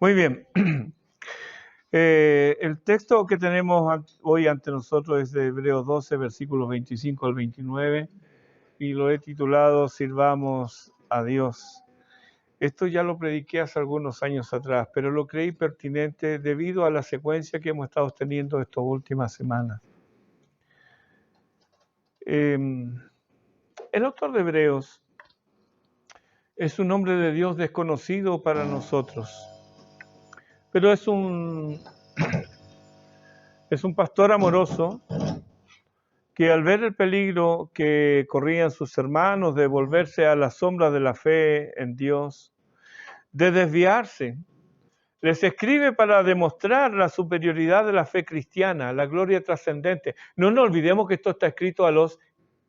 Muy bien. El texto que tenemos hoy ante nosotros es de Hebreos 12, versículos 25 al 29, y lo he titulado Sirvamos a Dios. Esto ya lo prediqué hace algunos años atrás, pero lo creí pertinente debido a la secuencia que hemos estado teniendo estas últimas semanas. El autor de Hebreos es un hombre de Dios desconocido para nosotros, pero es un pastor amoroso que al ver el peligro que corrían sus hermanos de volverse a la sombra de la fe en Dios, de desviarse, les escribe para demostrar la superioridad de la fe cristiana, la gloria trascendente. No nos olvidemos que esto está escrito a los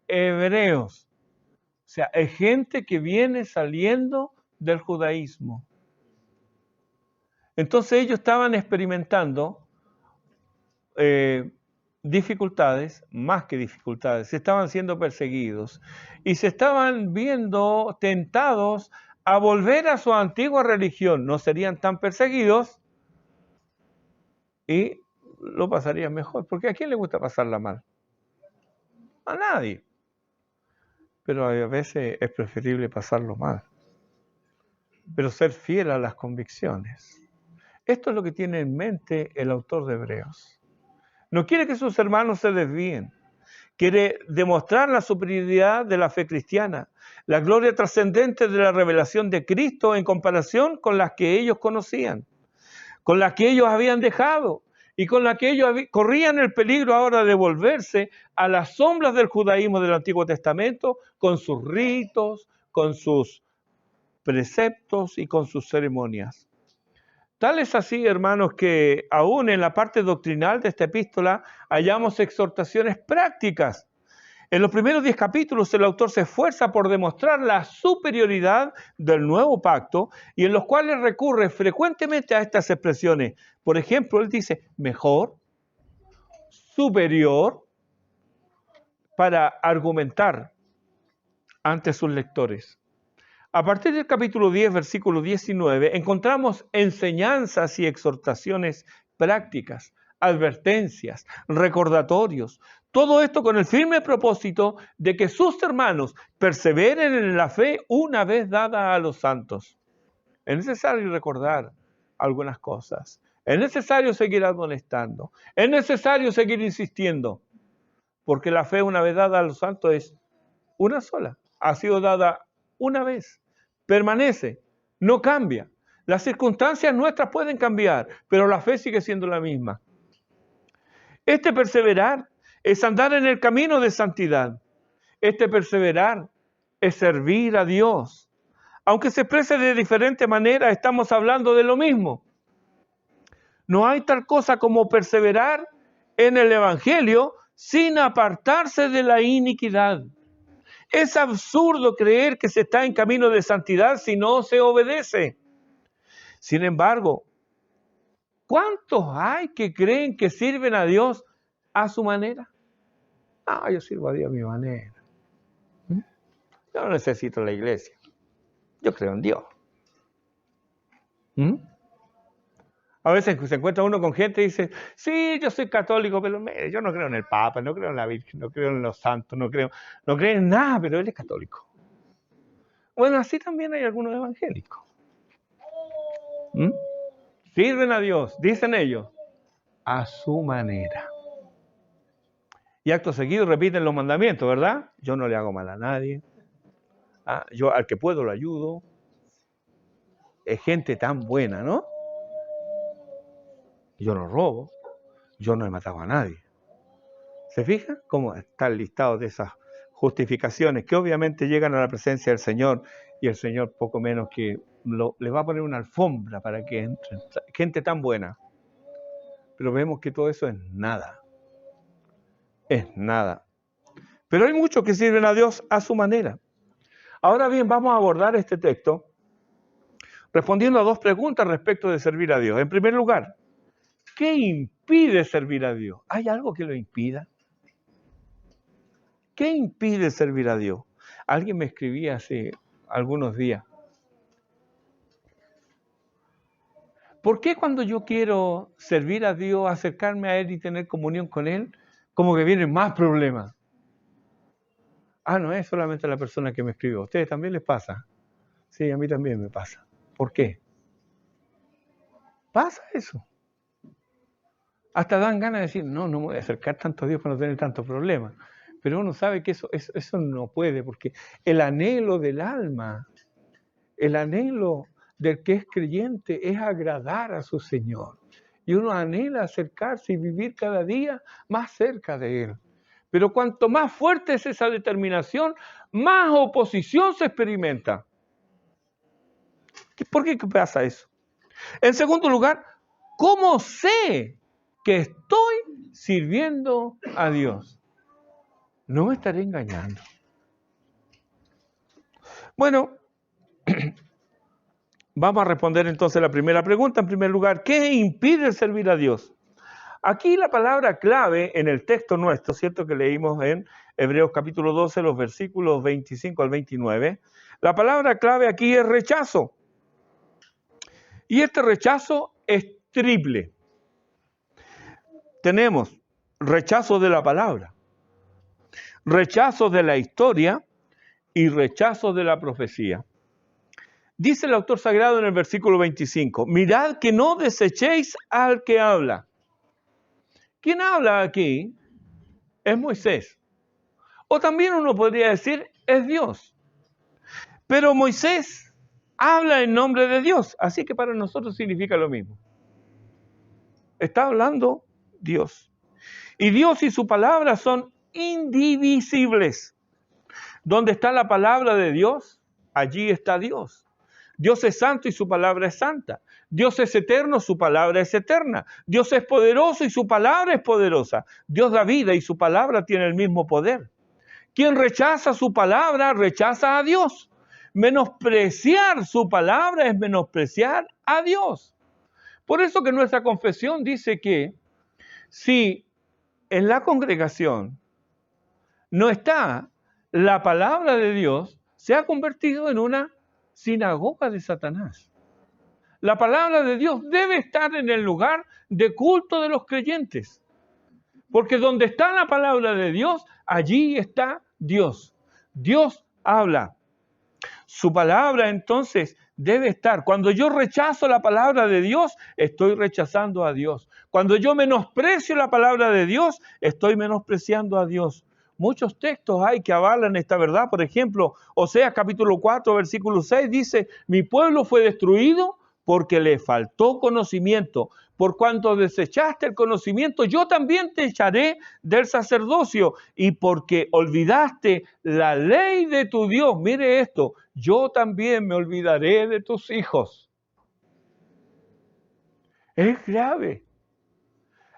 hebreos. O sea, es gente que viene saliendo del judaísmo. Entonces ellos estaban experimentando dificultades, más que dificultades, estaban siendo perseguidos y se estaban viendo tentados a volver a su antigua religión. No serían tan perseguidos y lo pasarían mejor, porque ¿a quién le gusta pasarla mal? A nadie. Pero a veces es preferible pasarlo mal, pero ser fiel a las convicciones. Esto es lo que tiene en mente el autor de Hebreos. No quiere que sus hermanos se desvíen. Quiere demostrar la superioridad de la fe cristiana, la gloria trascendente de la revelación de Cristo en comparación con las que ellos conocían, con las que ellos habían dejado y con las que ellos corrían el peligro ahora de volverse a las sombras del judaísmo del Antiguo Testamento, con sus ritos, con sus preceptos y con sus ceremonias. Tal es así, hermanos, que aún en la parte doctrinal de esta epístola hallamos exhortaciones prácticas. En los primeros 10 capítulos el autor se esfuerza por demostrar la superioridad del nuevo pacto y en los cuales recurre frecuentemente a estas expresiones. Por ejemplo, él dice mejor, superior, para argumentar ante sus lectores. A partir del capítulo 10, versículo 19, encontramos enseñanzas y exhortaciones prácticas, advertencias, recordatorios. Todo esto con el firme propósito de que sus hermanos perseveren en la fe una vez dada a los santos. Es necesario recordar algunas cosas. Es necesario seguir amonestando. Es necesario seguir insistiendo. Porque la fe una vez dada a los santos es una sola. Ha sido dada una vez, permanece, no cambia. Las circunstancias nuestras pueden cambiar, pero la fe sigue siendo la misma. Este perseverar es andar en el camino de santidad. Este perseverar es servir a Dios. Aunque se exprese de diferente manera, estamos hablando de lo mismo. No hay tal cosa como perseverar en el Evangelio sin apartarse de la iniquidad. Es absurdo creer que se está en camino de santidad si no se obedece. Sin embargo, ¿cuántos hay que creen que sirven a Dios a su manera? Yo sirvo a Dios a mi manera. Yo no necesito la iglesia. Yo creo en Dios. A veces se encuentra uno con gente y dice, sí, yo soy católico, pero yo no creo en el Papa, no creo en la Virgen, no creo en los santos, no creo en nada, pero él es católico. Bueno, así también hay algunos evangélicos. Sirven a Dios, dicen ellos, a su manera. Y acto seguido repiten los mandamientos, ¿verdad? Yo no le hago mal a nadie. Yo al que puedo lo ayudo. Es gente tan buena, ¿no? Yo no robo. Yo no he matado a nadie. ¿Se fijan cómo está el listado de esas justificaciones que obviamente llegan a la presencia del Señor y el Señor poco menos que les va a poner una alfombra para que entren? Gente tan buena. Pero vemos que todo eso es nada. Es nada. Pero hay muchos que sirven a Dios a su manera. Ahora bien, vamos a abordar este texto respondiendo a dos preguntas respecto de servir a Dios. En primer lugar, ¿qué impide servir a Dios? ¿Hay algo que lo impida? ¿Qué impide servir a Dios? Alguien me escribía hace algunos días. ¿Por qué cuando yo quiero servir a Dios, acercarme a Él y tener comunión con Él, como que vienen más problemas? No es solamente la persona que me escribió. ¿A ustedes también les pasa? Sí, a mí también me pasa. ¿Por qué? Pasa eso. Hasta dan ganas de decir, no me voy a acercar tanto a Dios para no tener tantos problemas. Pero uno sabe que eso no puede, porque el anhelo del alma, el anhelo del que es creyente es agradar a su Señor. Y uno anhela acercarse y vivir cada día más cerca de Él. Pero cuanto más fuerte es esa determinación, más oposición se experimenta. ¿Por qué pasa eso? En segundo lugar, ¿cómo sé que estoy sirviendo a Dios? No me estaré engañando. Bueno, vamos a responder entonces la primera pregunta. En primer lugar, ¿qué impide servir a Dios? Aquí la palabra clave en el texto nuestro, ¿cierto? Que leímos en Hebreos capítulo 12, los versículos 25 al 29. La palabra clave aquí es rechazo. Y este rechazo es triple. Tenemos rechazo de la palabra, rechazo de la historia y rechazo de la profecía. Dice el autor sagrado en el versículo 25, mirad que no desechéis al que habla. ¿Quién habla aquí? Es Moisés. O también uno podría decir, es Dios. Pero Moisés habla en nombre de Dios, así que para nosotros significa lo mismo. Está hablando Dios. Y Dios y su palabra son indivisibles. Donde está la palabra de Dios, allí está Dios. Dios es santo y su palabra es santa. Dios es eterno, su palabra es eterna. Dios es poderoso y su palabra es poderosa. Dios da vida y su palabra tiene el mismo poder. Quien rechaza su palabra, rechaza a Dios. Menospreciar su palabra es menospreciar a Dios. Por eso que nuestra confesión dice que si en la congregación no está la palabra de Dios, se ha convertido en una sinagoga de Satanás. La palabra de Dios debe estar en el lugar de culto de los creyentes. Porque donde está la palabra de Dios, allí está Dios. Dios habla. Su palabra entonces debe estar. Cuando yo rechazo la palabra de Dios, estoy rechazando a Dios. Cuando yo menosprecio la palabra de Dios, estoy menospreciando a Dios. Muchos textos hay que avalan esta verdad. Por ejemplo, Oseas capítulo 4, versículo 6 dice, mi pueblo fue destruido porque le faltó conocimiento. Por cuanto desechaste el conocimiento, yo también te echaré del sacerdocio. Y porque olvidaste la ley de tu Dios, mire esto, yo también me olvidaré de tus hijos. Es grave.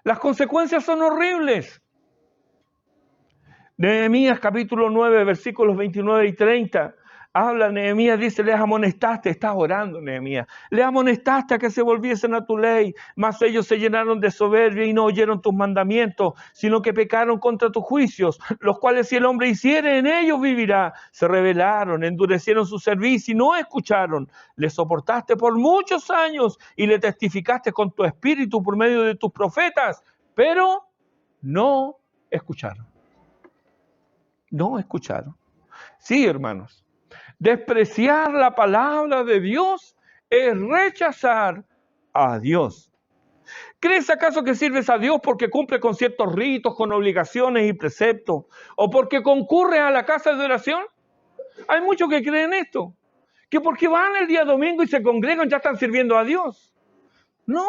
Las consecuencias son horribles. Nehemías capítulo 9, versículos 29 y 30. Habla Nehemías, dice, les amonestaste, estás orando Nehemías, les amonestaste a que se volviesen a tu ley, mas ellos se llenaron de soberbia y no oyeron tus mandamientos, sino que pecaron contra tus juicios, los cuales si el hombre hiciere en ellos vivirá. Se rebelaron, endurecieron su servicio y no escucharon. Les soportaste por muchos años y le testificaste con tu espíritu por medio de tus profetas, pero no escucharon. No escucharon. Sí, hermanos. Despreciar la palabra de Dios es rechazar a Dios. ¿Crees acaso que sirves a Dios porque cumple con ciertos ritos, con obligaciones y preceptos? ¿O porque concurres a la casa de oración? Hay muchos que creen esto. Que porque van el día domingo y se congregan ya están sirviendo a Dios. No.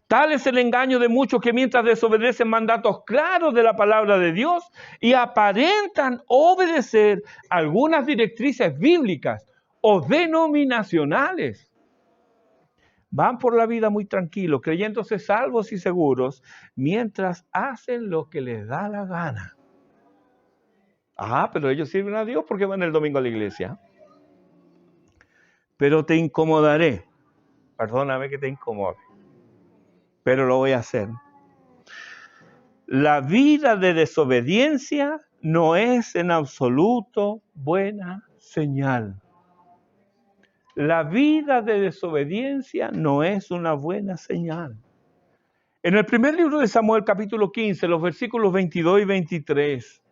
Tal es el engaño de muchos que mientras desobedecen mandatos claros de la palabra de Dios y aparentan obedecer algunas directrices bíblicas o denominacionales, van por la vida muy tranquilos, creyéndose salvos y seguros, mientras hacen lo que les da la gana. Pero ellos sirven a Dios porque van el domingo a la iglesia. Pero te incomodaré. Perdóname que te incomode, pero lo voy a hacer. La vida de desobediencia no es en absoluto buena señal. La vida de desobediencia no es una buena señal. En el primer libro de Samuel, capítulo 15, los versículos 22 y 23,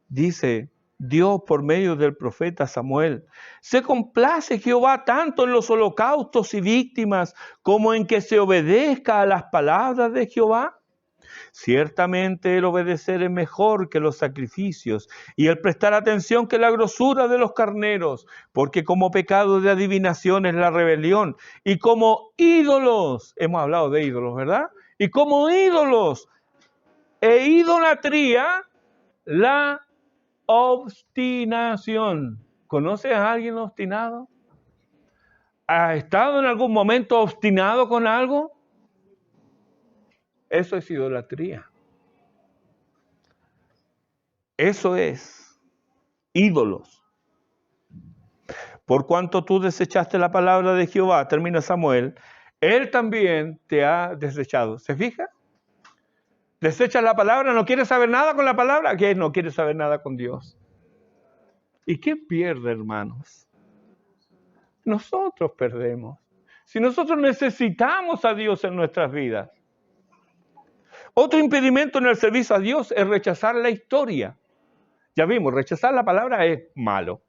dice Dios por medio del profeta Samuel: se complace Jehová tanto en los holocaustos y víctimas como en que se obedezca a las palabras de Jehová. Ciertamente el obedecer es mejor que los sacrificios y el prestar atención que la grosura de los carneros, porque como pecado de adivinación es la rebelión y como ídolos, hemos hablado de ídolos, ¿verdad? Y como ídolos e idolatría, la obstinación. ¿Conoces a alguien obstinado? ¿Has estado en algún momento obstinado con algo? Eso es idolatría. Eso es ídolos. Por cuanto tú desechaste la palabra de Jehová, termina Samuel, Él también te ha desechado. ¿Se fija? Desechas la palabra, no quieres saber nada con la palabra, que no quieres saber nada con Dios. ¿Y quién pierde, hermanos? Nosotros perdemos. Si nosotros necesitamos a Dios en nuestras vidas. Otro impedimento en el servicio a Dios es rechazar la historia. Ya vimos, rechazar la palabra es malo.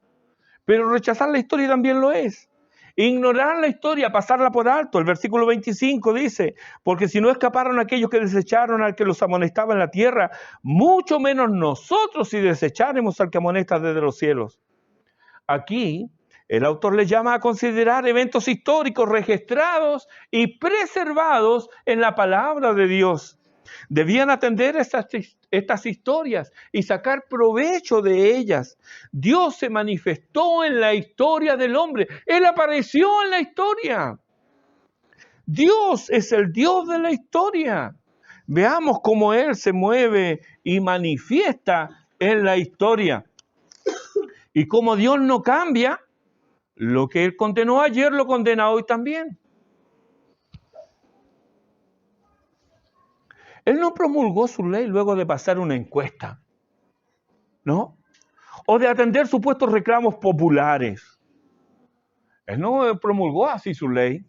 Pero rechazar la historia también lo es. Ignorar la historia, pasarla por alto. El versículo 25 dice: porque si no escaparon aquellos que desecharon al que los amonestaba en la tierra, mucho menos nosotros si desecharemos al que amonesta desde los cielos. Aquí el autor les llama a considerar eventos históricos registrados y preservados en la palabra de Dios. Debían atender estas historias y sacar provecho de ellas. Dios se manifestó en la historia del hombre. Él apareció en la historia. Dios es el Dios de la historia. Veamos cómo Él se mueve y manifiesta en la historia. Y como Dios no cambia, lo que Él condenó ayer lo condena hoy también. Él no promulgó su ley luego de pasar una encuesta, ¿no? O de atender supuestos reclamos populares. Él no promulgó así su ley.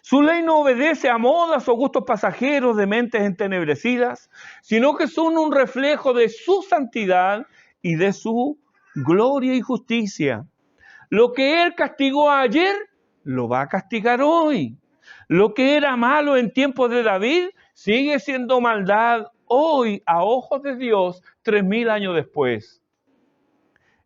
Su ley no obedece a modas o gustos pasajeros de mentes entenebrecidas, sino que son un reflejo de su santidad y de su gloria y justicia. Lo que Él castigó ayer, lo va a castigar hoy. Lo que era malo en tiempos de David, sigue siendo maldad hoy a ojos de Dios 3000 años después.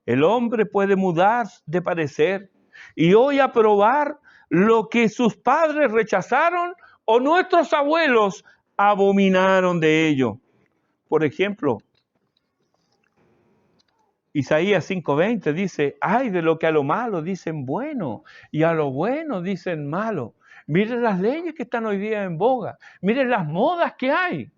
El hombre puede mudar de parecer y hoy aprobar lo que sus padres rechazaron o nuestros abuelos abominaron de ello. Por ejemplo, Isaías 5:20 dice: ay de lo que a lo malo dicen bueno y a lo bueno dicen malo. Miren las leyes que están hoy día en boga. Miren las modas que hay.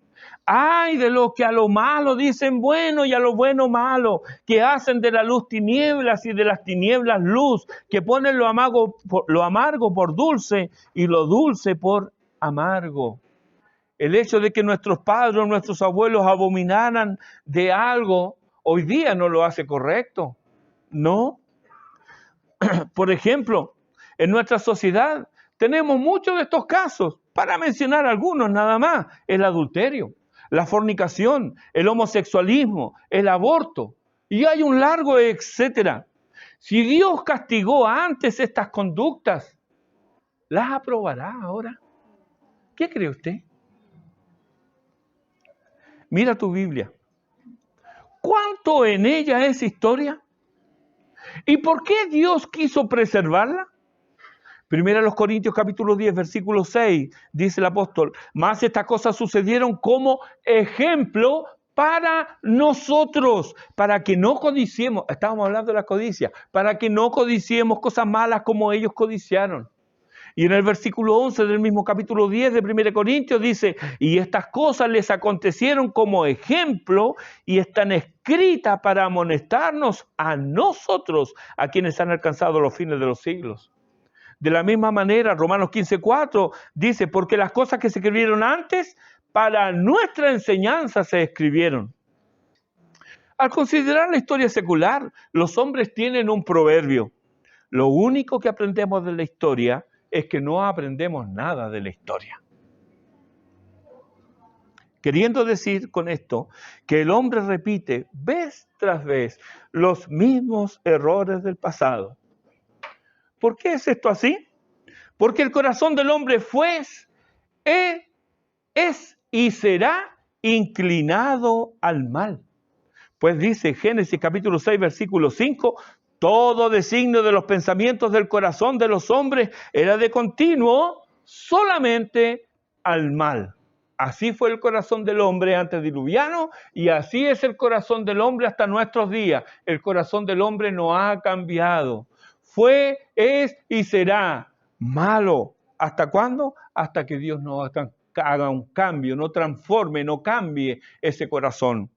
Ay de lo que a lo malo dicen bueno y a lo bueno malo, que hacen de la luz tinieblas y de las tinieblas luz, que ponen lo amargo por dulce y lo dulce por amargo. El hecho de que nuestros padres o nuestros abuelos abominaran de algo, hoy día no lo hace correcto. No. Por ejemplo, en nuestra sociedad tenemos muchos de estos casos, para mencionar algunos nada más: el adulterio, la fornicación, el homosexualismo, el aborto, y hay un largo etcétera. Si Dios castigó antes estas conductas, ¿las aprobará ahora? ¿Qué cree usted? Mira tu Biblia. ¿Cuánto en ella es historia? ¿Y por qué Dios quiso preservarla? Primera los Corintios capítulo 10, versículo 6, dice el apóstol: mas estas cosas sucedieron como ejemplo para nosotros, para que no codiciemos, estábamos hablando de la codicia, para que no codiciemos cosas malas como ellos codiciaron. Y en el versículo 11 del mismo capítulo 10 de 1 Corintios dice: y estas cosas les acontecieron como ejemplo y están escritas para amonestarnos a nosotros, a quienes han alcanzado los fines de los siglos. De la misma manera, Romanos 15:4 dice: porque las cosas que se escribieron antes, para nuestra enseñanza se escribieron. Al considerar la historia secular, los hombres tienen un proverbio: Lo único que aprendemos de la historia es que no aprendemos nada de la historia. Queriendo decir con esto que el hombre repite vez tras vez los mismos errores del pasado. ¿Por qué es esto así? Porque el corazón del hombre es y será inclinado al mal. Pues dice Génesis capítulo 6, versículo 5, todo designio de los pensamientos del corazón de los hombres era de continuo solamente al mal. Así fue el corazón del hombre antediluviano y así es el corazón del hombre hasta nuestros días. El corazón del hombre no ha cambiado. Fue, es y será malo. ¿Hasta cuándo? Hasta que Dios no haga un cambio, no transforme, no cambie ese corazón.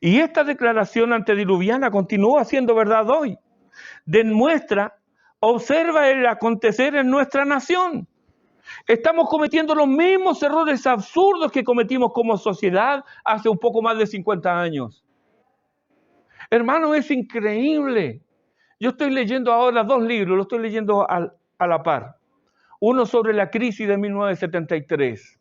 Y esta declaración antediluviana continúa siendo verdad hoy. Observa el acontecer en nuestra nación. Estamos cometiendo los mismos errores absurdos que cometimos como sociedad hace un poco más de 50 años. Hermano, es increíble. Yo estoy leyendo ahora 2 libros, los estoy leyendo a la par. Uno sobre la crisis de 1973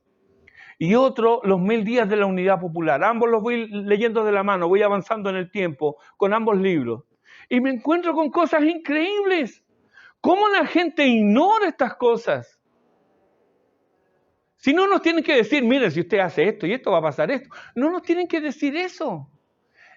y otro, los 1000 días de la Unidad Popular. Ambos los voy leyendo de la mano, voy avanzando en el tiempo con ambos libros. Y me encuentro con cosas increíbles. ¿Cómo la gente ignora estas cosas? Si no nos tienen que decir, mire, si usted hace esto y esto va a pasar esto. No nos tienen que decir eso.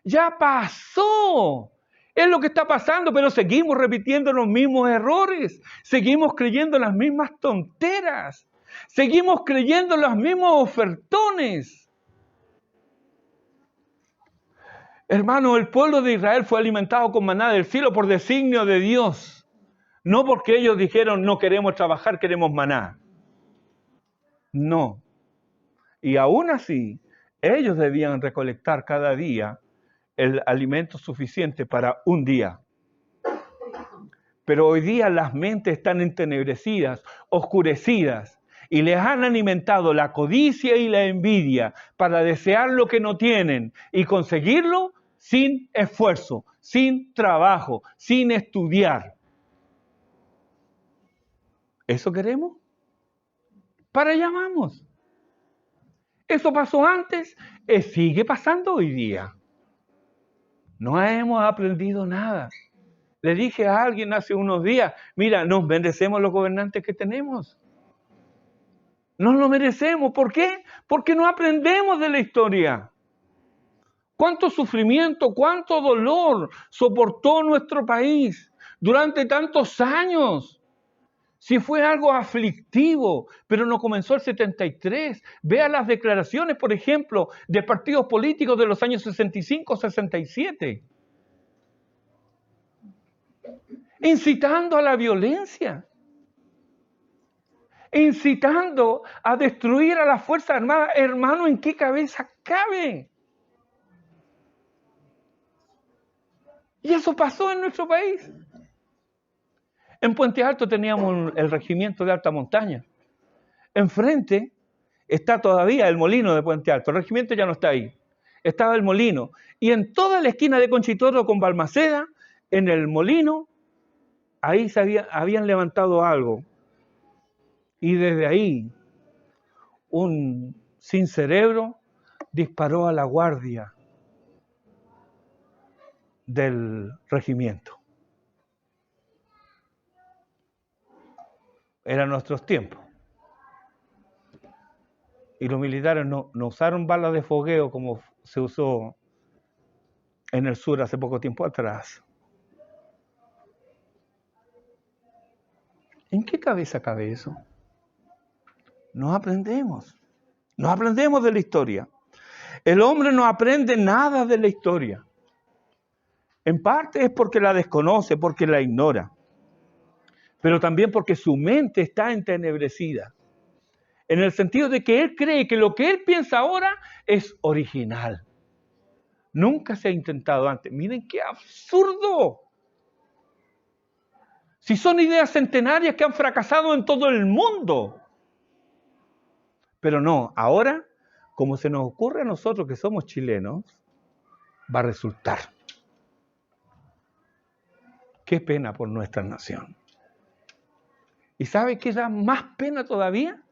Ya pasó. Es lo que está pasando, pero seguimos repitiendo los mismos errores. Seguimos creyendo las mismas tonteras. Seguimos creyendo los mismos ofertones. Hermano, el pueblo de Israel fue alimentado con maná del cielo por designio de Dios. No porque ellos dijeron, no queremos trabajar, queremos maná. No. Y aún así, ellos debían recolectar cada día el alimento suficiente para un día. Pero hoy día las mentes están entenebrecidas, oscurecidas, y les han alimentado la codicia y la envidia para desear lo que no tienen y conseguirlo sin esfuerzo, sin trabajo, sin estudiar. ¿Eso queremos? Para allá vamos. Eso pasó antes, sigue pasando hoy día. No hemos aprendido nada. Le dije a alguien hace unos días, mira, nos merecemos los gobernantes que tenemos. Nos lo merecemos. ¿Por qué? Porque no aprendemos de la historia. ¿Cuánto sufrimiento, cuánto dolor soportó nuestro país durante tantos años? Si fue algo aflictivo, pero no comenzó el 73. Vea las declaraciones, por ejemplo, de partidos políticos de los años 65, 67. Incitando a la violencia. Incitando a destruir a las Fuerzas Armadas. Hermano, ¿en qué cabeza cabe? Y eso pasó en nuestro país. En Puente Alto teníamos el regimiento de alta montaña. Enfrente está todavía el molino de Puente Alto. El regimiento ya no está ahí. Estaba el molino. Y en toda la esquina de Conchitoro con Balmaceda, en el molino, ahí habían levantado algo. Y desde ahí, un sin cerebro disparó a la guardia del regimiento. Eran nuestros tiempos. Y los militares no usaron balas de fogueo como se usó en el sur hace poco tiempo atrás. ¿En qué cabeza cabe eso? No aprendemos. No aprendemos de la historia. El hombre no aprende nada de la historia. En parte es porque la desconoce, porque la ignora. Pero también porque su mente está entenebrecida. En el sentido de que él cree que lo que él piensa ahora es original. Nunca se ha intentado antes. Miren qué absurdo. Si son ideas centenarias que han fracasado en todo el mundo. Pero no, ahora, como se nos ocurre a nosotros que somos chilenos, va a resultar. qué pena por nuestra nación. ¿Y sabe qué da más pena todavía?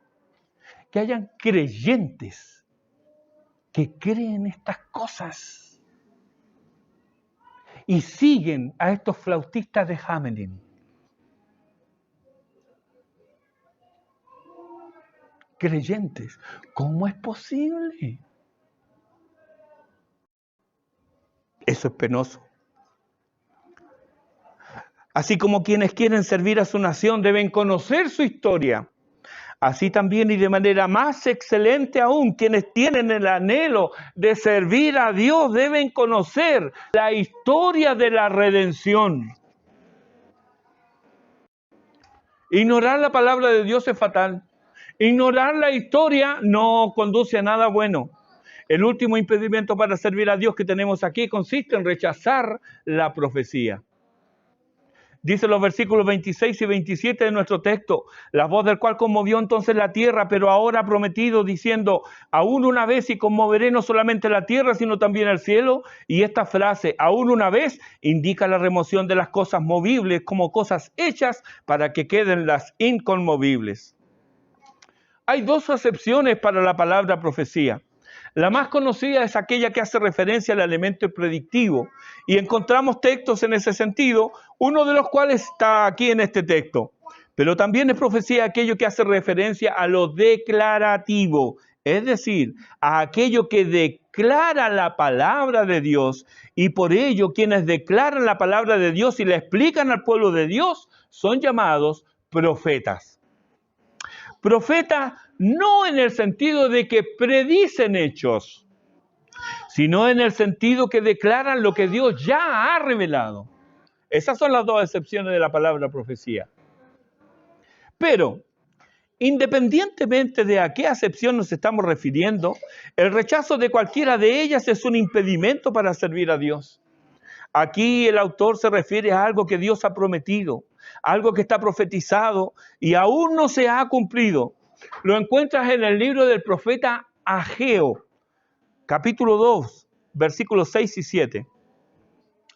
Que hayan creyentes que creen estas cosas y siguen a estos flautistas de Hamelin. Creyentes, ¿cómo es posible? Eso es penoso. Así como quienes quieren servir a su nación deben conocer su historia, así también y de manera más excelente aún, quienes tienen el anhelo de servir a Dios deben conocer la historia de la redención. Ignorar la palabra de Dios es fatal. Ignorar la historia no conduce a nada bueno. El último impedimento para servir a Dios que tenemos aquí consiste en rechazar la profecía. Dice los versículos 26 y 27 de nuestro texto, la voz del cual conmovió entonces la tierra, pero ahora ha prometido diciendo, aún una vez y conmoveré no solamente la tierra, sino también el cielo. Y esta frase, aún una vez, indica la remoción de las cosas movibles como cosas hechas para que queden las inconmovibles. Hay dos acepciones para la palabra profecía. La más conocida es aquella que hace referencia al elemento predictivo y encontramos textos en ese sentido, uno de los cuales está aquí en este texto. Pero también es profecía aquello que hace referencia a lo declarativo, es decir, a aquello que declara la palabra de Dios y por ello quienes declaran la palabra de Dios y la explican al pueblo de Dios son llamados profetas. Profetas no en el sentido de que predicen hechos, sino en el sentido que declaran lo que Dios ya ha revelado. Esas son las dos excepciones de la palabra profecía. Pero, independientemente de a qué acepción nos estamos refiriendo, el rechazo de cualquiera de ellas es un impedimento para servir a Dios. Aquí el autor se refiere a algo que Dios ha prometido, algo que está profetizado y aún no se ha cumplido. Lo encuentras en el libro del profeta Ageo, capítulo 2, versículos 6 y 7.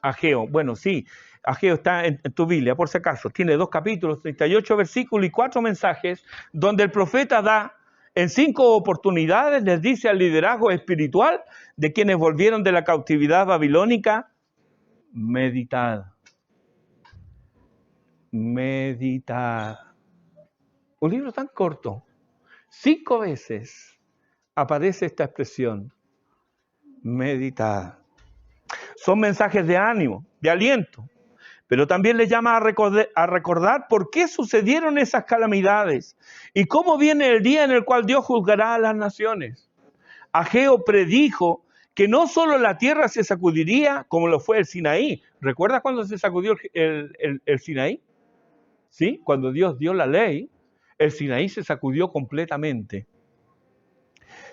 Ageo, bueno, sí, Ageo está en tu Biblia, por si acaso. Tiene 2 capítulos, 38 versículos y 4 mensajes, donde el profeta da en 5 oportunidades, les dice al liderazgo espiritual de quienes volvieron de la cautividad babilónica, meditad. Meditad. Un libro tan corto. 5 veces aparece esta expresión. Meditad. Son mensajes de ánimo, de aliento. Pero también les llama a recordar por qué sucedieron esas calamidades y cómo viene el día en el cual Dios juzgará a las naciones. Ageo predijo que no solo la tierra se sacudiría como lo fue el Sinaí. ¿Recuerdas cuando se sacudió el Sinaí? ¿Sí? Cuando Dios dio la ley, el Sinaí se sacudió completamente.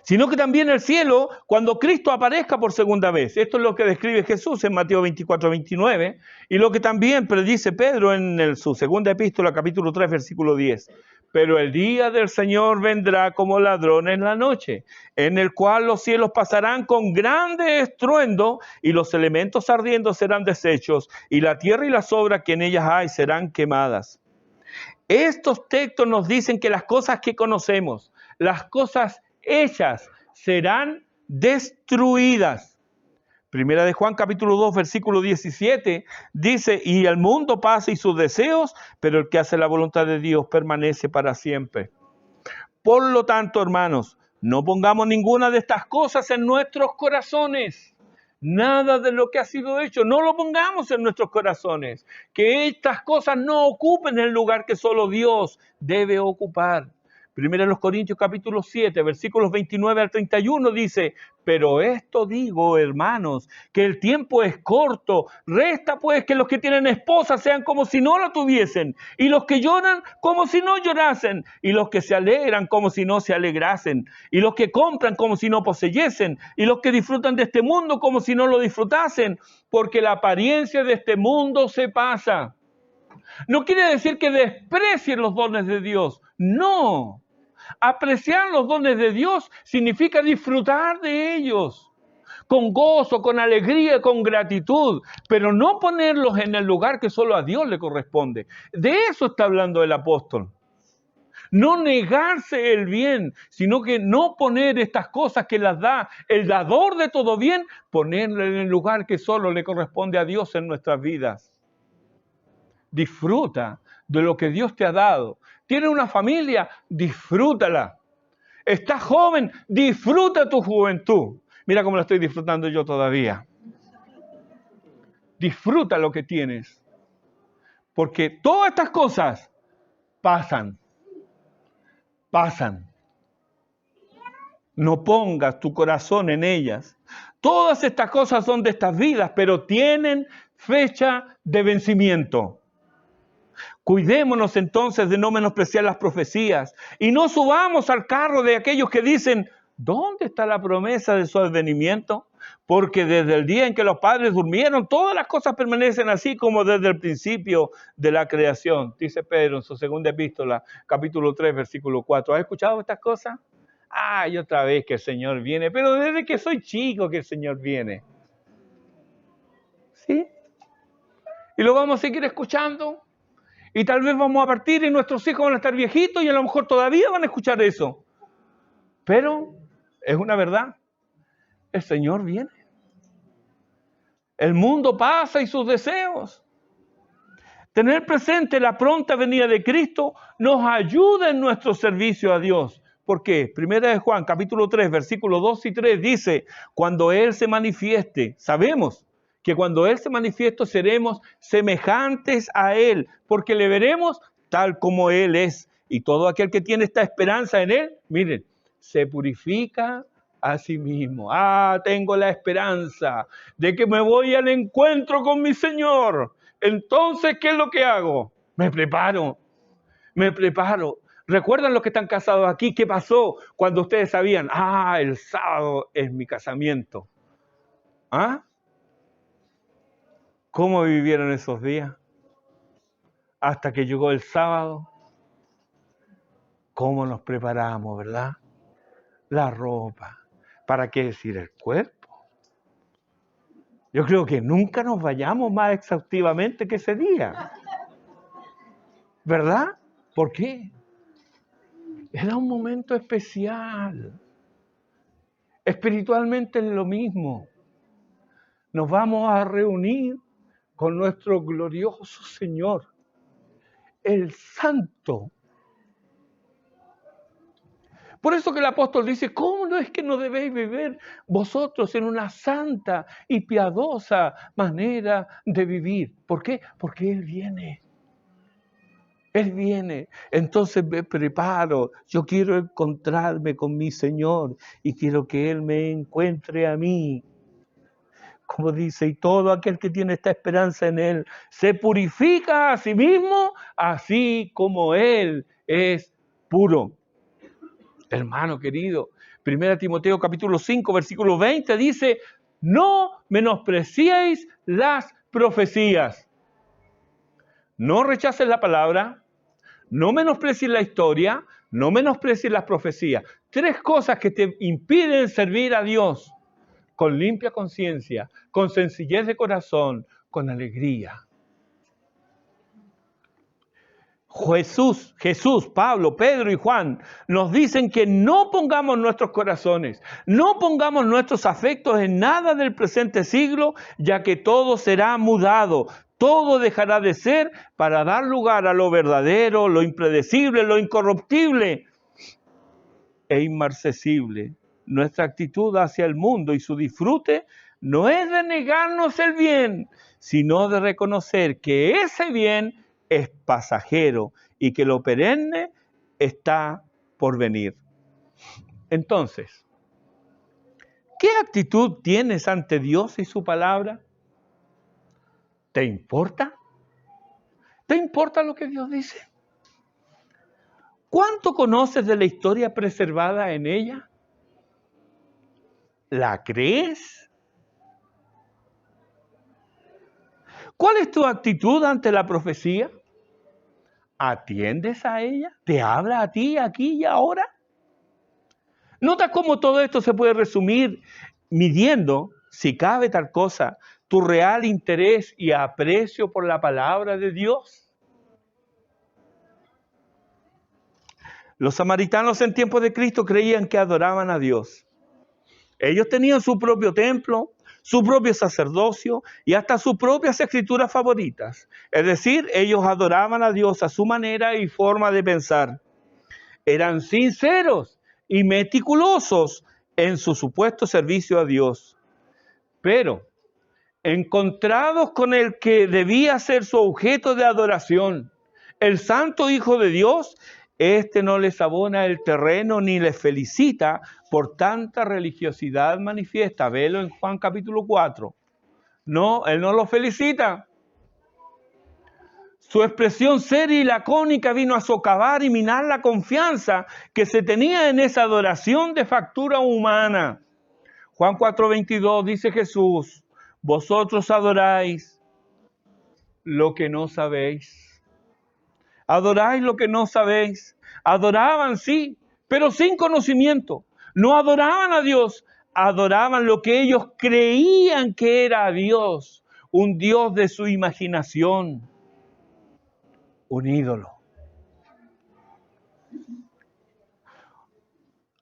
Sino que también el cielo, cuando Cristo aparezca por segunda vez. Esto es lo que describe Jesús en Mateo 24, 29, y lo que también predice Pedro en su segunda epístola, capítulo 3, versículo 10. Pero el día del Señor vendrá como ladrón en la noche, en el cual los cielos pasarán con grande estruendo, y los elementos ardiendo serán deshechos, y la tierra y las obras que en ellas hay serán quemadas. Estos textos nos dicen que las cosas que conocemos, las cosas hechas, serán destruidas. Primera de Juan capítulo 2 versículo 17 dice, y el mundo pasa y sus deseos, pero el que hace la voluntad de Dios permanece para siempre. Por lo tanto, hermanos, no pongamos ninguna de estas cosas en nuestros corazones. Nada de lo que ha sido hecho, no lo pongamos en nuestros corazones. Que estas cosas no ocupen el lugar que solo Dios debe ocupar. Primero en los Corintios capítulo 7, versículos 29 al 31 dice, pero esto digo, hermanos, que el tiempo es corto. Resta pues que los que tienen esposa sean como si no la tuviesen, y los que lloran como si no llorasen, y los que se alegran como si no se alegrasen, y los que compran como si no poseyesen, y los que disfrutan de este mundo como si no lo disfrutasen, porque la apariencia de este mundo se pasa. No quiere decir que desprecien los dones de Dios, no. Apreciar los dones de Dios significa disfrutar de ellos. con gozo, con alegría, con gratitud, pero no ponerlos en el lugar que solo a Dios le corresponde. De eso está hablando el apóstol. No negarse el bien, sino que no poner estas cosas que las da el dador de todo bien, ponerle en el lugar que solo le corresponde a Dios en nuestras vidas. Disfruta de lo que Dios te ha dado. ¿Tienes una familia? Disfrútala. ¿Estás joven? Disfruta tu juventud. Mira cómo la estoy disfrutando yo todavía. Disfruta lo que tienes. Porque todas estas cosas pasan. Pasan. No pongas tu corazón en ellas. Todas estas cosas son de estas vidas, pero tienen fecha de vencimiento. Cuidémonos entonces de no menospreciar las profecías y no subamos al carro de aquellos que dicen, ¿dónde está la promesa de su advenimiento? Porque desde el día en que los padres durmieron, todas las cosas permanecen así como desde el principio de la creación. Dice Pedro en su segunda epístola, capítulo 3, versículo 4. ¿Has escuchado estas cosas? Y otra vez que el Señor viene, pero desde que soy chico que el Señor viene. ¿Sí? Y lo vamos a seguir escuchando. Y tal vez vamos a partir y nuestros hijos van a estar viejitos y a lo mejor todavía van a escuchar eso. Pero es una verdad. El Señor viene. El mundo pasa y sus deseos. Tener presente la pronta venida de Cristo nos ayuda en nuestro servicio a Dios. ¿Por qué? Primera de Juan, capítulo 3, versículos 2 y 3 dice, cuando Él se manifieste, sabemos que cuando Él se manifieste seremos semejantes a Él, porque le veremos tal como Él es. Y todo aquel que tiene esta esperanza en Él, miren, se purifica a sí mismo. Tengo la esperanza de que me voy al encuentro con mi Señor. Entonces, ¿qué es lo que hago? Me preparo. ¿Recuerdan los que están casados aquí? ¿Qué pasó cuando ustedes sabían? El sábado es mi casamiento. ¿Cómo vivieron esos días? Hasta que llegó el sábado. ¿Cómo nos preparamos, verdad? La ropa. ¿Para qué decir el cuerpo? Yo creo que nunca nos vayamos más exhaustivamente que ese día. ¿Verdad? ¿Por qué? Era un momento especial. Espiritualmente es lo mismo. Nos vamos a reunir con nuestro glorioso Señor, el Santo. Por eso que el apóstol dice, ¿cómo no es que no debéis vivir vosotros en una santa y piadosa manera de vivir? ¿Por qué? Porque Él viene. Él viene, entonces me preparo. Yo quiero encontrarme con mi Señor y quiero que Él me encuentre a mí. Como dice, y todo aquel que tiene esta esperanza en Él se purifica a sí mismo, así como Él es puro. Hermano querido, 1 Timoteo capítulo 5, versículo 20 dice, no menospreciéis las profecías. No rechaces la palabra, no menosprecies la historia, no menosprecies las profecías. 3 cosas que te impiden servir a Dios con limpia conciencia, con sencillez de corazón, con alegría. Jesús, Pablo, Pedro y Juan nos dicen que no pongamos nuestros corazones, no pongamos nuestros afectos en nada del presente siglo, ya que todo será mudado. Todo dejará de ser para dar lugar a lo verdadero, lo impredecible, lo incorruptible e inmarcesible. Nuestra actitud hacia el mundo y su disfrute no es de negarnos el bien, sino de reconocer que ese bien es pasajero y que lo perenne está por venir. Entonces, ¿qué actitud tienes ante Dios y su palabra? ¿Te importa? ¿Te importa lo que Dios dice? ¿Cuánto conoces de la historia preservada en ella? ¿La crees? ¿Cuál es tu actitud ante la profecía? ¿Atiendes a ella? ¿Te habla a ti aquí y ahora? Nota cómo todo esto se puede resumir midiendo si cabe tal cosa, tu real interés y aprecio por la palabra de Dios? Los samaritanos en tiempos de Cristo creían que adoraban a Dios. Ellos tenían su propio templo, su propio sacerdocio y hasta sus propias escrituras favoritas. Es decir, ellos adoraban a Dios a su manera y forma de pensar. Eran sinceros y meticulosos en su supuesto servicio a Dios. Pero, encontrados con el que debía ser su objeto de adoración, el Santo Hijo de Dios, este no les abona el terreno ni les felicita por tanta religiosidad manifiesta. Velo en Juan capítulo 4. No, él no los felicita. Su expresión seria y lacónica vino a socavar y minar la confianza que se tenía en esa adoración de factura humana. Juan 4:22 dice Jesús: vosotros adoráis lo que no sabéis. Adoráis lo que no sabéis. Adoraban, sí, pero sin conocimiento. No adoraban a Dios, adoraban lo que ellos creían que era Dios, un Dios de su imaginación, un ídolo.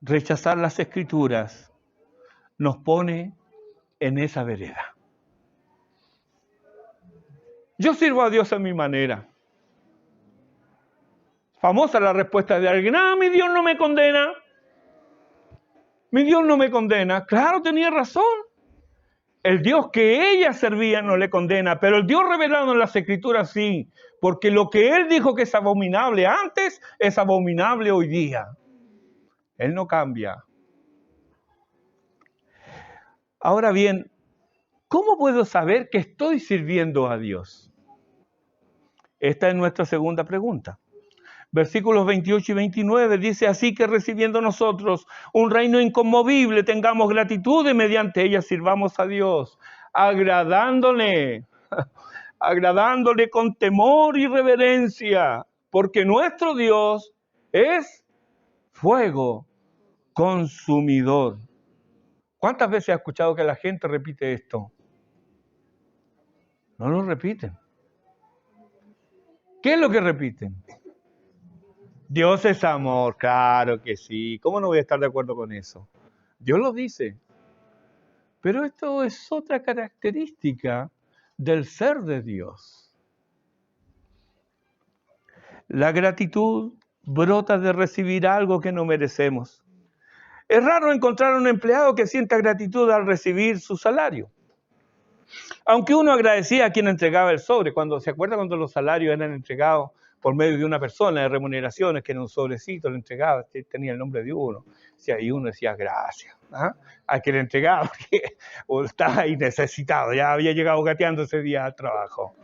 Rechazar las Escrituras nos pone en esa vereda. Yo sirvo a Dios a mi manera. Famosa la respuesta de alguien: mi Dios no me condena. Mi Dios no me condena. Claro, tenía razón. El Dios que ella servía no le condena, pero el Dios revelado en las Escrituras sí, porque lo que Él dijo que es abominable antes, es abominable hoy día. Él no cambia. Ahora bien, ¿cómo puedo saber que estoy sirviendo a Dios? Esta es nuestra segunda pregunta. Versículos 28 y 29 dice: así que recibiendo nosotros un reino inconmovible, tengamos gratitud y mediante ella sirvamos a Dios, agradándole con temor y reverencia, porque nuestro Dios es fuego consumidor. ¿Cuántas veces has escuchado que la gente repite esto? No lo repiten. ¿Qué es lo que repiten? Dios es amor, claro que sí. ¿Cómo no voy a estar de acuerdo con eso? Dios lo dice. Pero esto es otra característica del ser de Dios. La gratitud brota de recibir algo que no merecemos. Es raro encontrar a un empleado que sienta gratitud al recibir su salario. Aunque uno agradecía a quien entregaba el sobre, ¿se acuerda cuando los salarios eran entregados por medio de una persona, de remuneraciones, que en un sobrecito le entregaba, tenía el nombre de uno? Y uno decía gracias, ¿ah? A quien le entregaba, porque estaba ahí necesitado, ya había llegado gateando ese día al trabajo.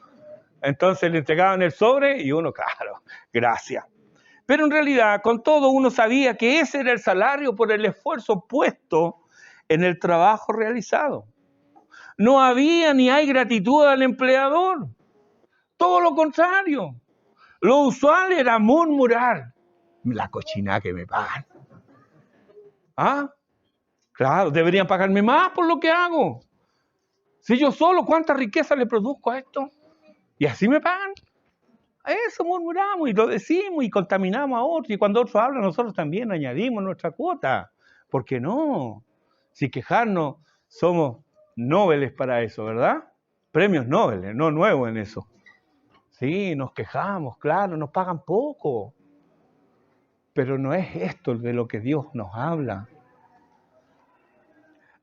Entonces le entregaban el sobre y uno, claro, gracias. Pero en realidad, con todo, uno sabía que ese era el salario por el esfuerzo puesto en el trabajo realizado. No había ni hay gratitud al empleador. Todo lo contrario. Lo usual era murmurar: la cochina que me pagan. Ah, claro, deberían pagarme más por lo que hago. Si yo solo, ¿cuánta riqueza le produzco a esto? Y así me pagan. A eso murmuramos y lo decimos y contaminamos a otros. Y cuando otros hablan, nosotros también añadimos nuestra cuota. ¿Por qué no? Si quejarnos, somos Nobeles para eso, ¿verdad? Premios Nobel, no nuevos en eso. Sí, nos quejamos, claro, nos pagan poco. Pero no es esto de lo que Dios nos habla.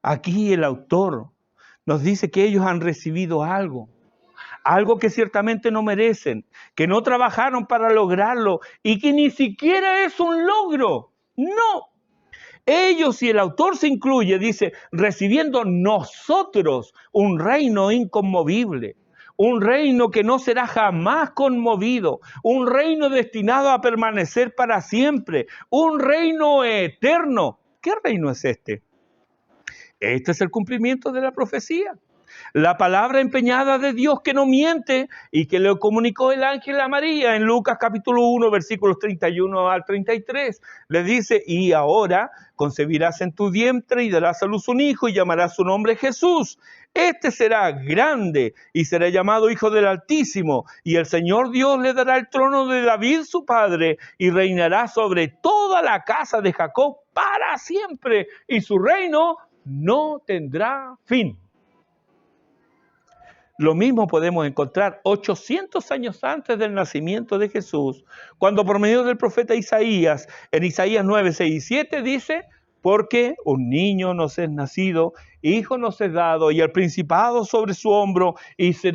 Aquí el autor nos dice que ellos han recibido algo que ciertamente no merecen, que no trabajaron para lograrlo y que ni siquiera es un logro. No. Ellos, y el autor se incluye, dice: recibiendo nosotros un reino inconmovible, un reino que no será jamás conmovido, un reino destinado a permanecer para siempre, un reino eterno. ¿Qué reino es este? Este es el cumplimiento de la profecía. La palabra empeñada de Dios que no miente y que le comunicó el ángel a María en Lucas capítulo 1, versículos 31 al 33. Le dice, y ahora concebirás en tu vientre y darás a luz un hijo y llamarás su nombre Jesús. Este será grande y será llamado Hijo del Altísimo, y el Señor Dios le dará el trono de David su padre, y reinará sobre toda la casa de Jacob para siempre, y su reino no tendrá fin. Lo mismo podemos encontrar 800 años antes del nacimiento de Jesús, cuando por medio del profeta Isaías, en Isaías 9, 6 y 7 dice, porque un niño nos es nacido, hijo nos es dado, y el principado sobre su hombro, y se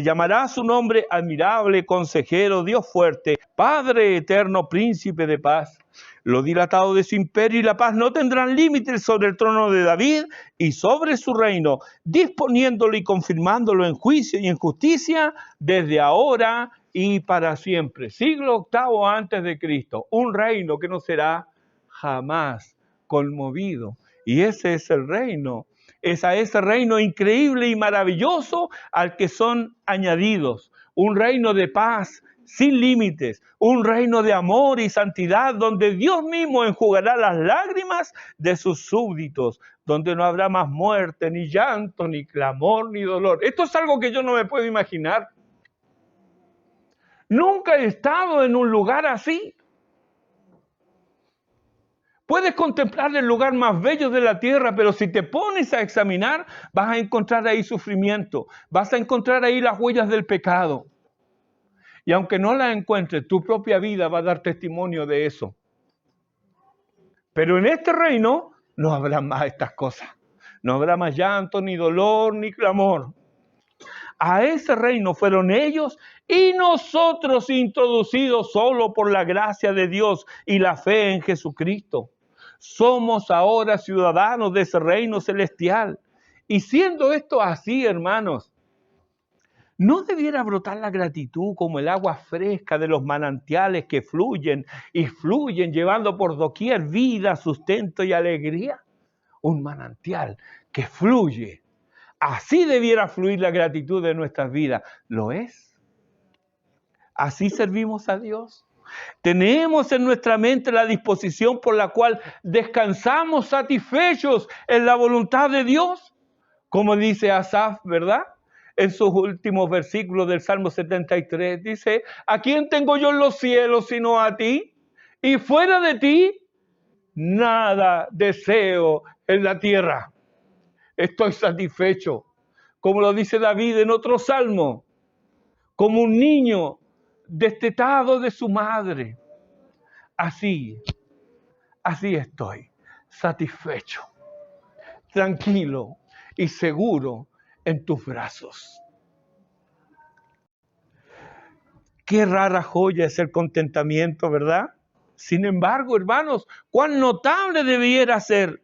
llamará su nombre admirable, consejero, Dios fuerte, Padre eterno, príncipe de paz. Lo dilatado de su imperio y la paz no tendrán límites sobre el trono de David y sobre su reino, disponiéndolo y confirmándolo en juicio y en justicia desde ahora y para siempre. Siglo VIII antes de Cristo, un reino que no será jamás conmovido. Y ese es el reino, es a ese reino increíble y maravilloso al que son añadidos, un reino de paz sin límites, un reino de amor y santidad donde Dios mismo enjugará las lágrimas de sus súbditos, donde no habrá más muerte, ni llanto, ni clamor, ni dolor. Esto es algo que yo no me puedo imaginar. Nunca he estado en un lugar así. Puedes contemplar el lugar más bello de la tierra, pero si te pones a examinar, vas a encontrar ahí sufrimiento, vas a encontrar ahí las huellas del pecado. Y aunque no la encuentres, tu propia vida va a dar testimonio de eso. Pero en este reino no habrá más estas cosas. No habrá más llanto, ni dolor, ni clamor. A ese reino fueron ellos y nosotros introducidos solo por la gracia de Dios y la fe en Jesucristo. Somos ahora ciudadanos de ese reino celestial. Y siendo esto así, hermanos, ¿no debiera brotar la gratitud como el agua fresca de los manantiales que fluyen y fluyen llevando por doquier vida, sustento y alegría? Un manantial que fluye. Así debiera fluir la gratitud de nuestras vidas. ¿Lo es? ¿Así servimos a Dios? ¿Tenemos en nuestra mente la disposición por la cual descansamos satisfechos en la voluntad de Dios? Como dice Asaf, ¿verdad? En sus últimos versículos del Salmo 73, dice, ¿a quién tengo yo en los cielos sino a ti? Y fuera de ti, nada deseo en la tierra. Estoy satisfecho, como lo dice David en otro salmo, como un niño destetado de su madre. Así estoy, satisfecho, tranquilo y seguro en tus brazos. Qué rara joya es el contentamiento, ¿verdad? Sin embargo, hermanos, cuán notable debiera ser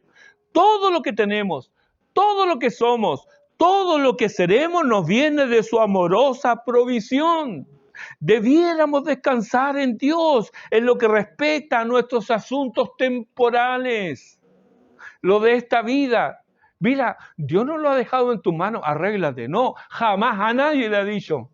todo lo que tenemos, todo lo que somos, todo lo que seremos nos viene de su amorosa provisión. Debiéramos descansar en Dios en lo que respecta a nuestros asuntos temporales, lo de esta vida. Mira, Dios no lo ha dejado en tu mano, arréglate. No, jamás a nadie le ha dicho.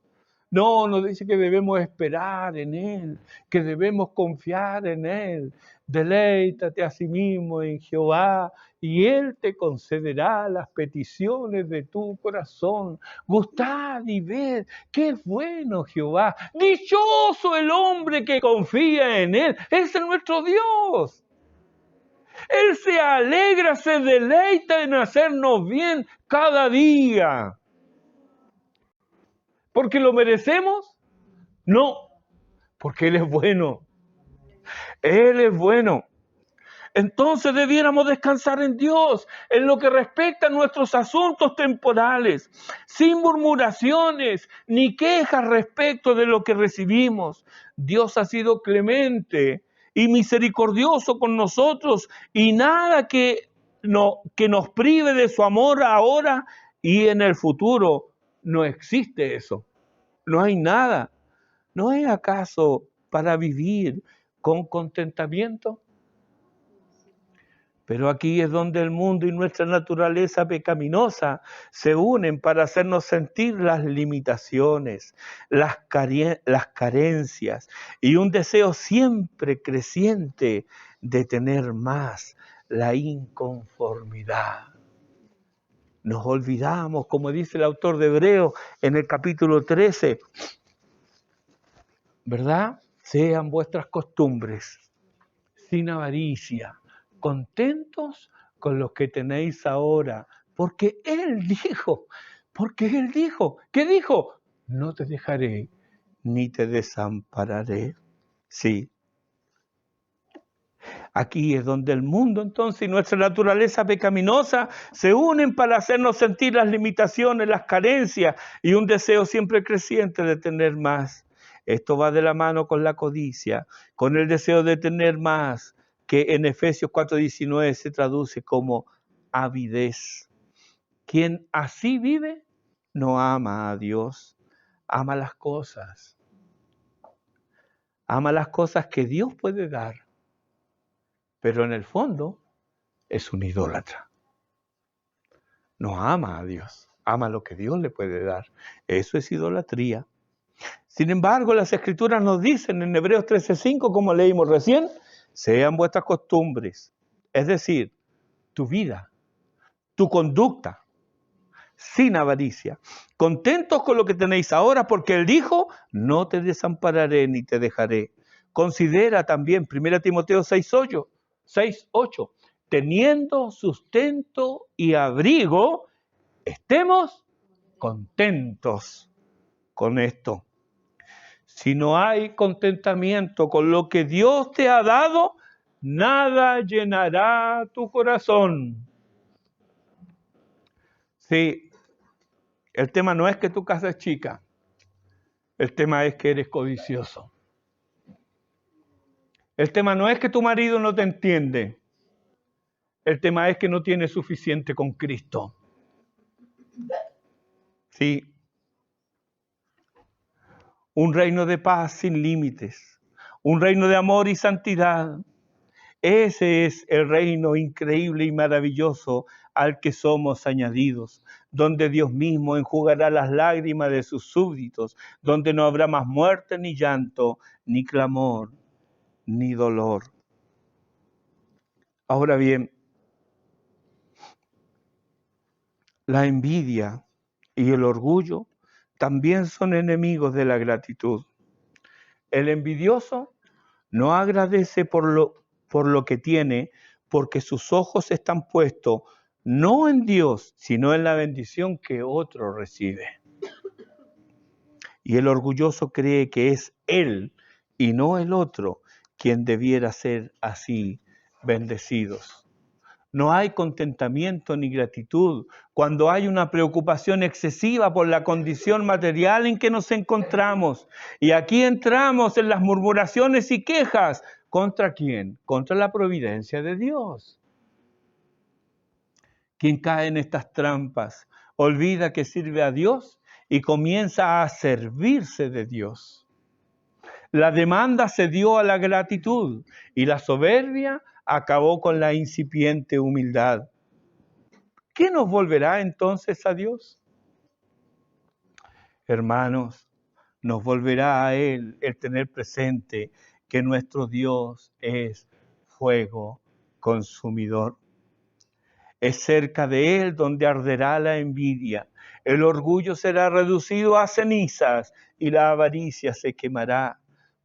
No, nos dice que debemos esperar en Él, que debemos confiar en Él. Deleítate a sí mismo en Jehová y Él te concederá las peticiones de tu corazón. Gustad y ved, qué bueno Jehová. Dichoso el hombre que confía en Él. Ese es nuestro Dios. Él se alegra, se deleita en hacernos bien cada día. ¿Porque lo merecemos? No, porque Él es bueno. Él es bueno. Entonces debiéramos descansar en Dios, en lo que respecta a nuestros asuntos temporales, sin murmuraciones ni quejas respecto de lo que recibimos. Dios ha sido clemente y misericordioso con nosotros y nada que nos prive de su amor ahora y en el futuro. No existe eso. No hay nada. ¿No es acaso para vivir con contentamiento? Pero aquí es donde el mundo y nuestra naturaleza pecaminosa se unen para hacernos sentir las limitaciones, las carencias y un deseo siempre creciente de tener más, la inconformidad. Nos olvidamos, como dice el autor de Hebreos en el capítulo 13, ¿verdad? Sean vuestras costumbres sin avaricia, contentos con los que tenéis ahora, porque Él dijo, ¿qué dijo? No te dejaré ni te desampararé. Sí. Aquí es donde el mundo entonces y nuestra naturaleza pecaminosa se unen para hacernos sentir las limitaciones, las carencias y un deseo siempre creciente de tener más. Esto va de la mano con la codicia, con el deseo de tener más, que en Efesios 4:19 se traduce como avidez. Quien así vive no ama a Dios, ama las cosas. Ama las cosas que Dios puede dar, pero en el fondo es un idólatra. No ama a Dios, ama lo que Dios le puede dar. Eso es idolatría. Sin embargo, las Escrituras nos dicen en Hebreos 13:5, como leímos recién, sean vuestras costumbres, es decir, tu vida, tu conducta, sin avaricia, contentos con lo que tenéis ahora, porque Él dijo, no te desampararé ni te dejaré. Considera también 1 Timoteo 6:8, teniendo sustento y abrigo, estemos contentos con esto. Si no hay contentamiento con lo que Dios te ha dado, nada llenará tu corazón. Sí, el tema no es que tu casa es chica, el tema es que eres codicioso. El tema no es que tu marido no te entiende, el tema es que no tienes suficiente con Cristo. Sí. Un reino de paz sin límites, un reino de amor y santidad. Ese es el reino increíble y maravilloso al que somos añadidos, donde Dios mismo enjugará las lágrimas de sus súbditos, donde no habrá más muerte, ni llanto, ni clamor, ni dolor. Ahora bien, la envidia y el orgullo también son enemigos de la gratitud. El envidioso no agradece por lo que tiene, porque sus ojos están puestos no en Dios, sino en la bendición que otro recibe. Y el orgulloso cree que es él y no el otro quien debiera ser así bendecidos. No hay contentamiento ni gratitud cuando hay una preocupación excesiva por la condición material en que nos encontramos. Y aquí entramos en las murmuraciones y quejas. ¿Contra quién? Contra la providencia de Dios. Quien cae en estas trampas olvida que sirve a Dios y comienza a servirse de Dios. La demanda cedió a la gratitud y la soberbia acabó con la incipiente humildad. ¿Qué nos volverá entonces a Dios? Hermanos, nos volverá a Él el tener presente que nuestro Dios es fuego consumidor. Es cerca de Él donde arderá la envidia. El orgullo será reducido a cenizas y la avaricia se quemará.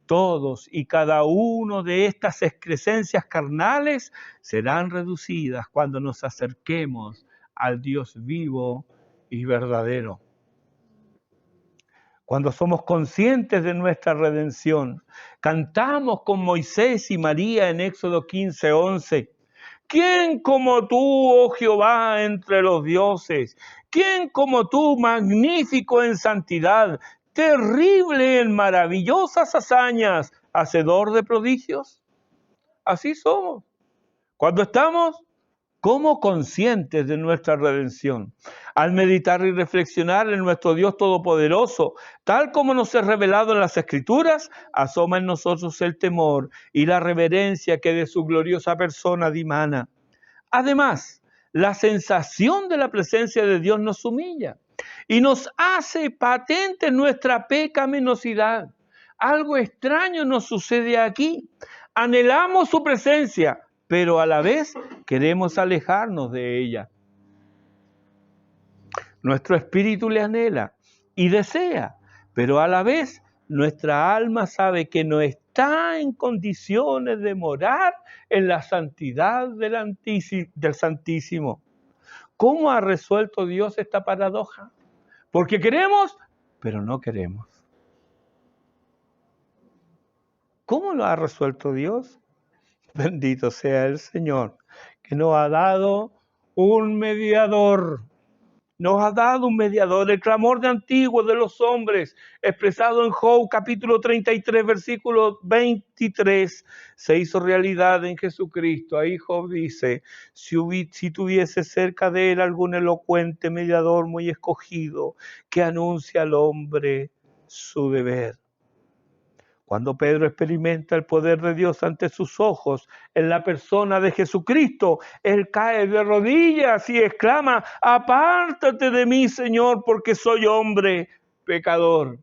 Todos y cada uno de estas excrescencias carnales serán reducidas cuando nos acerquemos al Dios vivo y verdadero. Cuando somos conscientes de nuestra redención, cantamos con Moisés y María en Éxodo 15:11. ¿Quién como tú, oh Jehová, entre los dioses? ¿Quién como tú, magnífico en santidad, terrible en maravillosas hazañas, hacedor de prodigios? Así somos. Cuando estamos como conscientes de nuestra redención, al meditar y reflexionar en nuestro Dios Todopoderoso, tal como nos es revelado en las Escrituras, asoma en nosotros el temor y la reverencia que de su gloriosa persona dimana. Además, la sensación de la presencia de Dios nos humilla y nos hace patente nuestra pecaminosidad. Algo extraño nos sucede aquí. Anhelamos su presencia, pero a la vez queremos alejarnos de ella. Nuestro espíritu le anhela y desea, pero a la vez nuestra alma sabe que no está en condiciones de morar en la santidad del Santísimo. ¿Cómo ha resuelto Dios esta paradoja? Porque queremos, pero no queremos. ¿Cómo lo ha resuelto Dios? Bendito sea el Señor, que nos ha dado un mediador. Nos ha dado un mediador, el clamor de antiguo de los hombres, expresado en Job capítulo 33, versículo 23, se hizo realidad en Jesucristo. Ahí Job dice, si tuviese cerca de él algún elocuente mediador muy escogido, que anuncia al hombre su deber. Cuando Pedro experimenta el poder de Dios ante sus ojos en la persona de Jesucristo, él cae de rodillas y exclama, apártate de mí, Señor, porque soy hombre pecador.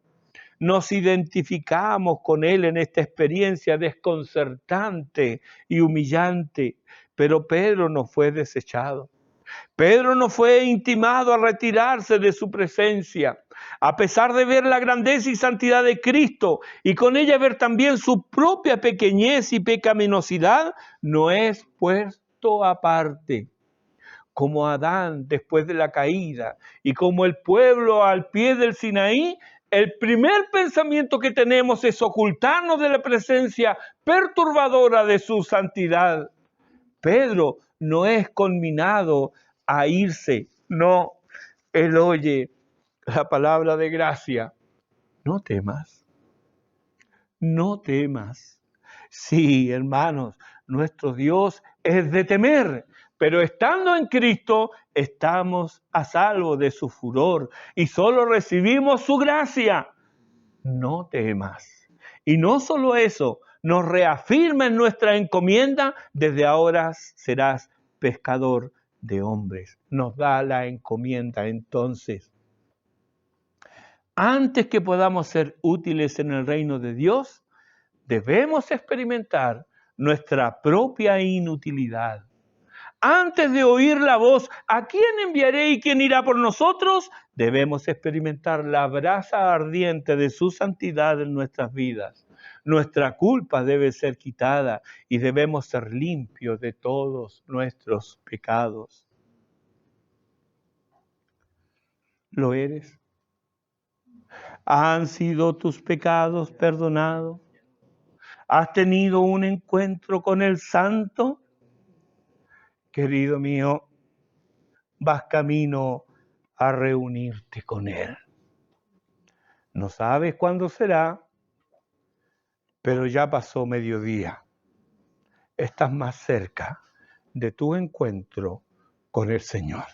Nos identificamos con él en esta experiencia desconcertante y humillante, pero Pedro no fue desechado. Pedro no fue intimado a retirarse de su presencia. A pesar de ver la grandeza y santidad de Cristo y con ella ver también su propia pequeñez y pecaminosidad, no es puesto aparte. Como Adán después de la caída y como el pueblo al pie del Sinaí, el primer pensamiento que tenemos es ocultarnos de la presencia perturbadora de su santidad. Pedro no es conminado a irse, no, él oye la palabra de gracia. No temas, no temas. Sí, hermanos, nuestro Dios es de temer, pero estando en Cristo estamos a salvo de su furor y solo recibimos su gracia. No temas. Y no solo eso, nos reafirma en nuestra encomienda, desde ahora serás pescador de hombres. Nos da la encomienda entonces. Antes que podamos ser útiles en el reino de Dios, debemos experimentar nuestra propia inutilidad. Antes de oír la voz, ¿a quién enviaré y quién irá por nosotros? Debemos experimentar la brasa ardiente de su santidad en nuestras vidas. Nuestra culpa debe ser quitada y debemos ser limpios de todos nuestros pecados. ¿Lo eres? ¿Han sido tus pecados perdonados? ¿Has tenido un encuentro con el Santo? Querido mío, vas camino a reunirte con Él. No sabes cuándo será, pero ya pasó mediodía. Estás más cerca de tu encuentro con el Señor.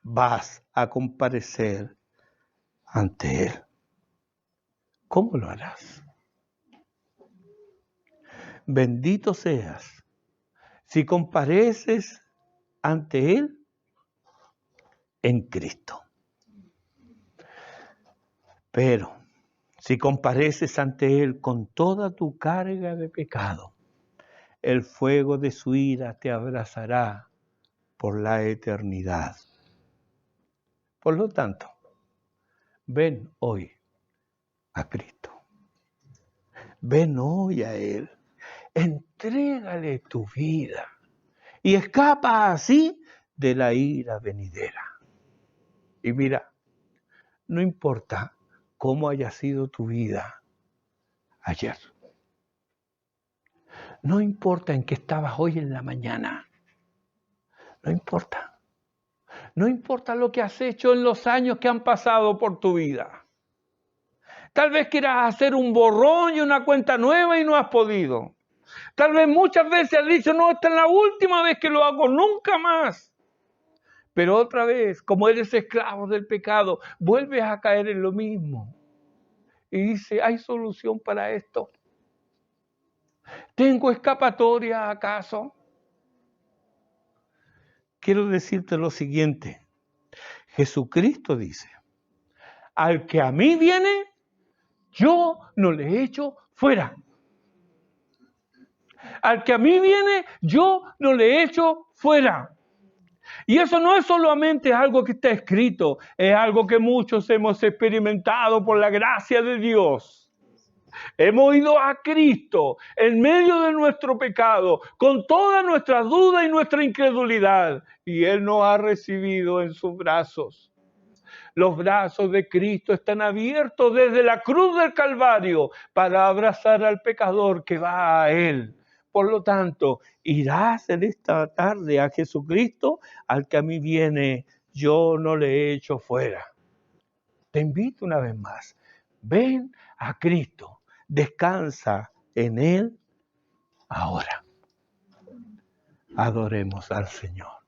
Vas a comparecer ante Él. ¿Cómo lo harás? Bendito seas si compareces ante Él en Cristo. Pero si compareces ante Él con toda tu carga de pecado, el fuego de su ira te abrazará por la eternidad. Por lo tanto, ven hoy a Cristo. Ven hoy a Él. Entrégale tu vida y escapa así de la ira venidera. Y mira, no importa cómo haya sido tu vida ayer. No importa en qué estabas hoy en la mañana. No importa. No importa lo que has hecho en los años que han pasado por tu vida. Tal vez quieras hacer un borrón y una cuenta nueva y no has podido. Tal vez muchas veces has dicho, no, esta es la última vez que lo hago, nunca más. Pero otra vez, como eres esclavo del pecado, vuelves a caer en lo mismo. Y dice, ¿hay solución para esto? ¿Tengo escapatoria acaso? Quiero decirte lo siguiente. Jesucristo dice, al que a mí viene, yo no le echo fuera. Al que a mí viene, yo no le echo fuera. Y eso no es solamente algo que está escrito, es algo que muchos hemos experimentado por la gracia de Dios. Hemos ido a Cristo en medio de nuestro pecado, con todas nuestras dudas y nuestra incredulidad, y Él nos ha recibido en sus brazos. Los brazos de Cristo están abiertos desde la cruz del Calvario para abrazar al pecador que va a Él. Por lo tanto, irás en esta tarde a Jesucristo, al que a mí viene, yo no le echo fuera. Te invito una vez más, ven a Cristo, descansa en Él ahora. Adoremos al Señor.